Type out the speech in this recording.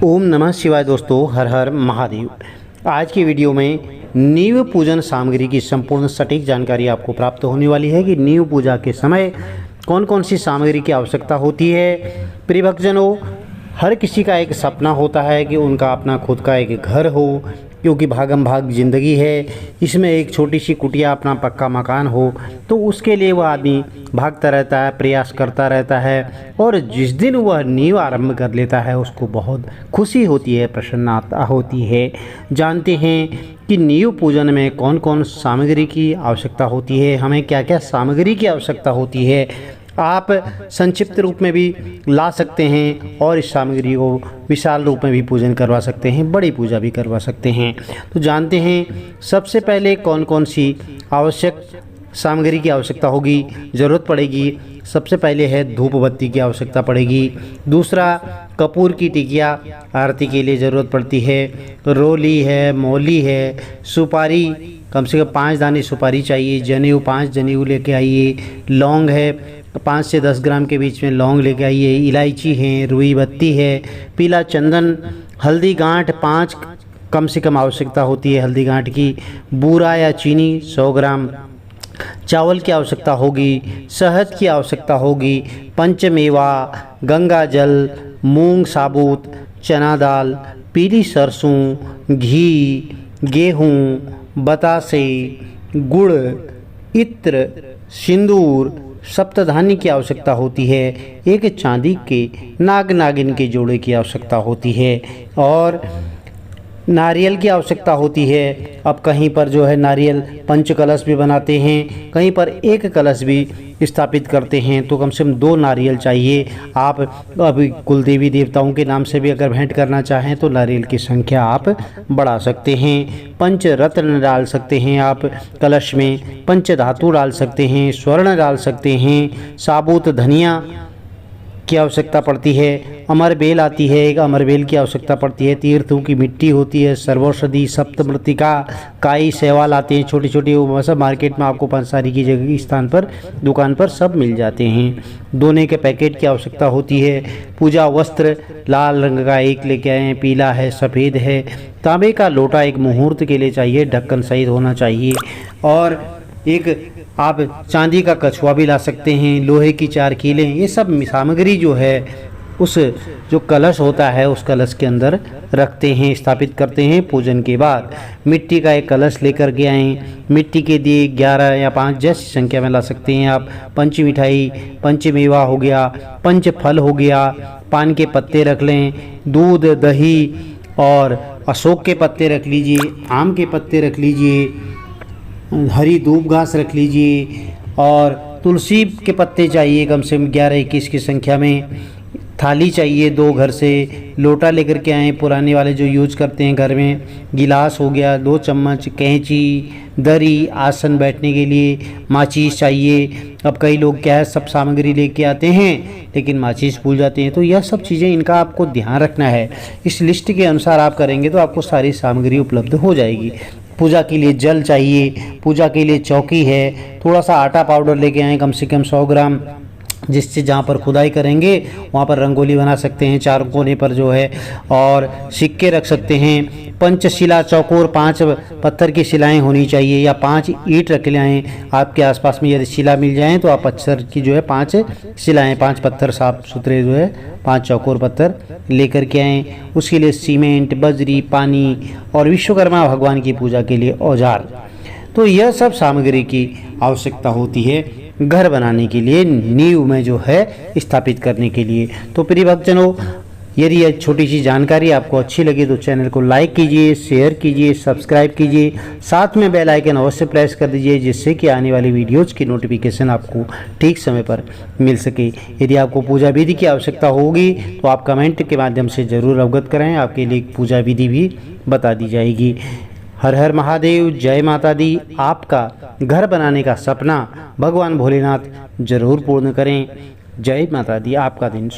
ओम नमः शिवाय दोस्तों, हर हर महादेव। आज की वीडियो में नींव पूजन सामग्री की संपूर्ण सटीक जानकारी आपको प्राप्त होने वाली है कि नींव पूजा के समय कौन कौन सी सामग्री की आवश्यकता होती है। प्रिय भक्तजनों, हर किसी का एक सपना होता है कि उनका अपना खुद का एक घर हो, क्योंकि भागम भाग ज़िंदगी है। इसमें एक छोटी सी कुटिया, अपना पक्का मकान हो, तो उसके लिए वह आदमी भागता रहता है, प्रयास करता रहता है। और जिस दिन वह नींव आरंभ कर लेता है, उसको बहुत खुशी होती है, प्रसन्नता होती है। जानते हैं कि नींव पूजन में कौन कौन सामग्री की आवश्यकता होती है, हमें क्या क्या सामग्री की आवश्यकता होती है। आप संक्षिप्त रूप में भी ला सकते हैं और इस सामग्री को विशाल रूप में भी पूजन करवा सकते हैं, बड़ी पूजा भी करवा सकते हैं। तो जानते हैं सबसे पहले कौन कौन सी आवश्यक सामग्री की आवश्यकता होगी, ज़रूरत पड़ेगी। सबसे पहले है धूप बत्ती की आवश्यकता पड़ेगी। दूसरा, कपूर की टिकिया आरती के लिए ज़रूरत पड़ती है। रोली है, मौली है, सुपारी कम से कम 5 दाने सुपारी चाहिए। जनेऊ 5 जनेऊ लेके आइए। लौंग है 5 से 10 ग्राम के बीच में लौंग लेके आइए। इलायची है, रुई बत्ती है, पीला चंदन, हल्दी गांठ 5 कम से कम आवश्यकता होती है हल्दी गांठ की। बूरा या चीनी 100 ग्राम। चावल की आवश्यकता होगी। शहद की आवश्यकता होगी। पंचमेवा, गंगा जल, मूंग साबुत, चना दाल, पीली सरसों, घी, गेहूँ, बतासे, गुड़, इत्र, सिंदूर, सप्तधान्य की आवश्यकता होती है। एक चांदी के नाग नागिन के जोड़े की आवश्यकता होती है और नारियल की आवश्यकता होती है। अब कहीं पर जो है नारियल पंच कलश भी बनाते हैं, कहीं पर एक कलश भी स्थापित करते हैं, तो कम से कम 2 नारियल चाहिए। आप अभी कुल देवी देवताओं के नाम से भी अगर भेंट करना चाहें तो नारियल की संख्या आप बढ़ा सकते हैं। पंच रत्न डाल सकते हैं आप कलश में, पंच धातु डाल सकते हैं, स्वर्ण डाल सकते हैं, साबुत धनिया की आवश्यकता पड़ती है। अमर बेल आती है, एक अमर बेल की आवश्यकता पड़ती है। तीर्थों की मिट्टी होती है, सर्वौषधि, सप्तमृत्तिका, काई, शैवाल आते हैं छोटे छोटे, वो सब मार्केट में आपको पंसारी की जगह स्थान पर दुकान पर सब मिल जाते हैं। दोने के पैकेट की आवश्यकता होती है। पूजा वस्त्र लाल रंग का एक लेके आए हैं, पीला है, सफ़ेद है। तांबे का लोटा एक मुहूर्त के लिए चाहिए, ढक्कन सहित होना चाहिए। और एक आप चांदी का कछुआ भी ला सकते हैं, लोहे की 4 कीलें। ये सब सामग्री जो है उस जो कलश होता है उस कलश के अंदर रखते हैं, स्थापित करते हैं। पूजन के बाद मिट्टी का एक कलश लेकर के आएँ। मिट्टी के दिए 11 या 5 जैसी संख्या में ला सकते हैं आप। पंच मिठाई, पंचमेवा हो गया, पंच फल हो गया, पान के पत्ते रख लें, दूध, दही और अशोक के पत्ते रख लीजिए, आम के पत्ते रख लीजिए, हरी दूब घास रख लीजिए और तुलसी के पत्ते चाहिए कम से कम 11-21 की संख्या में। थाली चाहिए 2 घर से। लोटा लेकर के आए पुराने वाले जो यूज करते हैं घर में। गिलास हो गया, 2 चम्मच, कैंची, दरी, आसन बैठने के लिए, माचिस चाहिए। अब कई लोग क्या है सब सामग्री लेके आते हैं लेकिन माचिस भूल जाते हैं, तो यह सब चीज़ें इनका आपको ध्यान रखना है। इस लिस्ट के अनुसार आप करेंगे तो आपको सारी सामग्री उपलब्ध हो जाएगी। पूजा के लिए जल चाहिए, पूजा के लिए चौकी है। थोड़ा सा आटा पाउडर लेके आएँ कम से कम 100 ग्राम, जिससे जहाँ पर खुदाई करेंगे वहाँ पर रंगोली बना सकते हैं 4 कोने पर जो है। और सिक्के रख सकते हैं। पंचशिला चौकोर 5 पत्थर की शिलाएं होनी चाहिए या 5 ईंट रख ले आएँ। आपके आसपास में यदि शिला मिल जाएँ तो आप पत्थर की जो है 5 शिलाएँ, 5 पत्थर साफ सुथरे जो है 5 चौकोर पत्थर लेकर के आएँ। उसके लिए सीमेंट, बजरी, पानी और विश्वकर्मा भगवान की पूजा के लिए औजार। तो यह सब सामग्री की आवश्यकता होती है घर बनाने के लिए, नींव में जो है स्थापित करने के लिए। तो प्रिय भक्तजनों, यदि यह छोटी सी जानकारी आपको अच्छी लगी तो चैनल को लाइक कीजिए, शेयर कीजिए, सब्सक्राइब कीजिए, साथ में बेल आइकन अवश्य प्रेस कर दीजिए, जिससे कि आने वाली वीडियोज़ की नोटिफिकेशन आपको ठीक समय पर मिल सके। यदि आपको पूजा विधि की आवश्यकता होगी तो आप कमेंट के माध्यम से ज़रूर अवगत कराएँ, आपके लिए पूजा विधि भी बता दी जाएगी। हर हर महादेव, जय माता दी। आपका घर बनाने का सपना भगवान भोलेनाथ जरूर पूर्ण करें। जय माता दी। आपका दिन